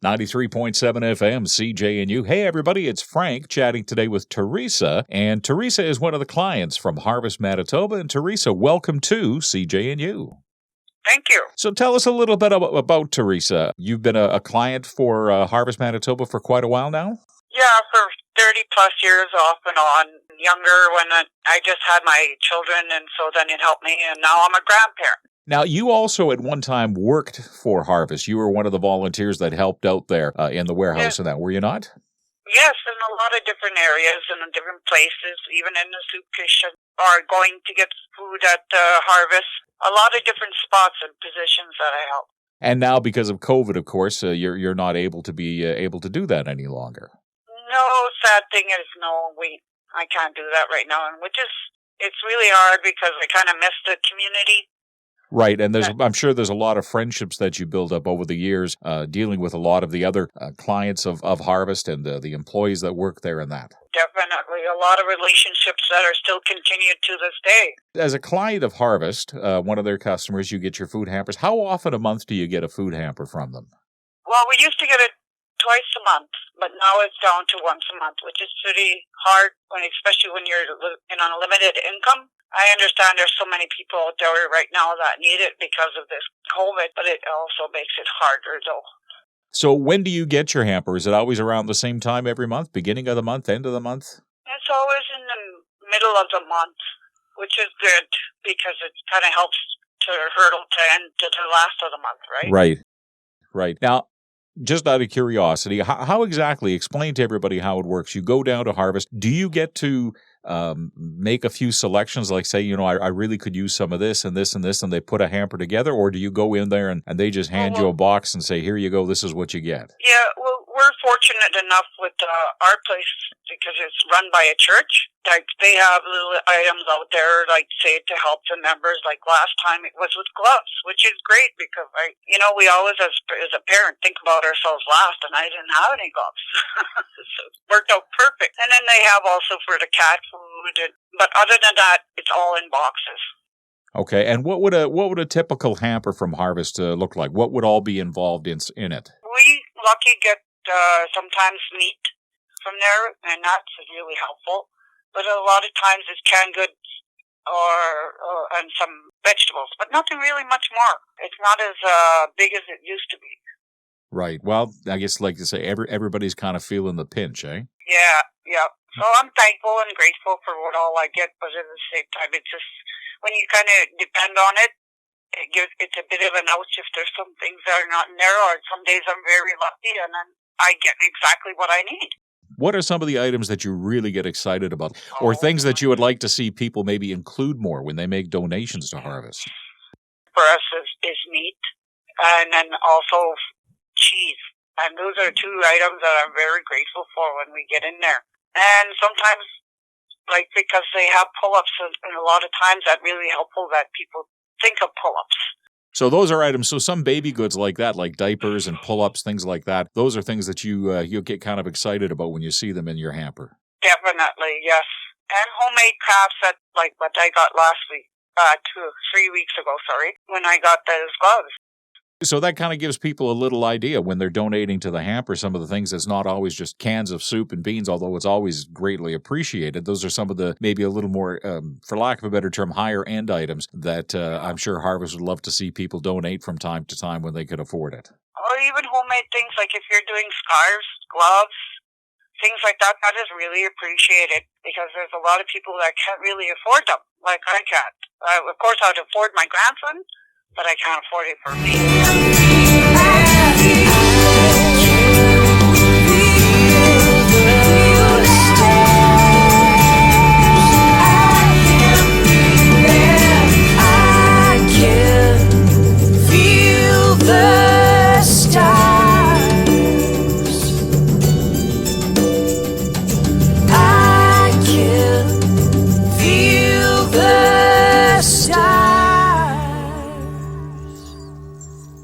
93.7 FM, CJNU. Hey, everybody, it's Frank chatting today with Theresa. And Theresa is one of the clients from Harvest, Manitoba. And Theresa, welcome to CJNU. Thank you. So tell us a little bit about Theresa. You've been a client for Harvest, Manitoba for quite a while now? Yeah, for 30 plus years off and on. Younger when I just had my children, and so then it helped me, and now I'm a grandparent. Now, you also at one time worked for Harvest. You were one of the volunteers that helped out there in the warehouse and that, were you not? Yes, in a lot of different areas and in different places, even in the soup kitchen, or going to get food at Harvest. A lot of different spots and positions that I help. And now, because of COVID, of course, you're not able to be able to do that any longer. No, sad thing is, I can't do that right now, and it's really hard because I kind of miss the community. Right, and I'm sure there's a lot of friendships that you build up over the years, dealing with a lot of the other clients of Harvest and the employees that work there and that. Definitely, a lot of relationships that are still continued to this day. As a client of Harvest, one of their customers, you get your food hampers. How often a month do you get a food hamper from them? Well, we used to get it twice a month, but now it's down to once a month, which is pretty hard, especially when you're on a limited income. I understand there's so many people out there right now that need it because of this COVID, but it also makes it harder, though. So when do you get your hamper? Is it always around the same time every month, beginning of the month, end of the month? It's always in the middle of the month, which is good because it kind of helps to hurdle to end to the last of the month, right? Right. Now, just out of curiosity, how exactly, explain to everybody how it works. You go down to Harvest. Do you get to make a few selections, like say, I really could use some of this and this and this, and they put a hamper together? Or do you go in there and they just hand you a box and say, here you go, this is what you get? Yeah, well, we're fortunate enough with our place because it's run by a church. Like, they have little items out there, like, say, to help the members. Like, last time it was with gloves, which is great because, we always, as a parent, think about ourselves last, and I didn't have any gloves. So it worked out perfect. And then they have also for the cat food. But other than that, it's all in boxes. Okay, and what would a typical hamper from Harvest look like? What would all be involved in it? We lucky get sometimes meat from there, and that's really helpful. But a lot of times it's canned goods and some vegetables, but nothing really much more. It's not as big as it used to be. Right. Well, I guess, like you say, everybody's kind of feeling the pinch, eh? Yeah. So I'm thankful and grateful for what all I get, but at the same time, it's just when you kind of depend on it, it's a bit of an ouch if there's some things that are not in there, or some days I'm very lucky and then I get exactly what I need. What are some of the items that you really get excited about, or things that you would like to see people maybe include more when they make donations to Harvest? For us is meat, and then also cheese. And those are two items that I'm very grateful for when we get in there. And sometimes, because they have pull-ups, and a lot of times that's really helpful that people think of pull-ups. So those are items, so some baby goods like that, like diapers and pull-ups, things like that, those are things that you'll get kind of excited about when you see them in your hamper. Definitely, yes. And homemade crafts like what I got last week, 3 weeks ago, when I got those gloves. So that kind of gives people a little idea when they're donating to the hamper, some of the things that's not always just cans of soup and beans, although it's always greatly appreciated. Those are some of the maybe a little more, for lack of a better term, higher end items that I'm sure Harvest would love to see people donate from time to time when they could afford it. Or even homemade things, like if you're doing scarves, gloves, things like that, that is really appreciated because there's a lot of people that can't really afford them, like I can't. Of course, I'd afford my grandson, but I can't afford it for me.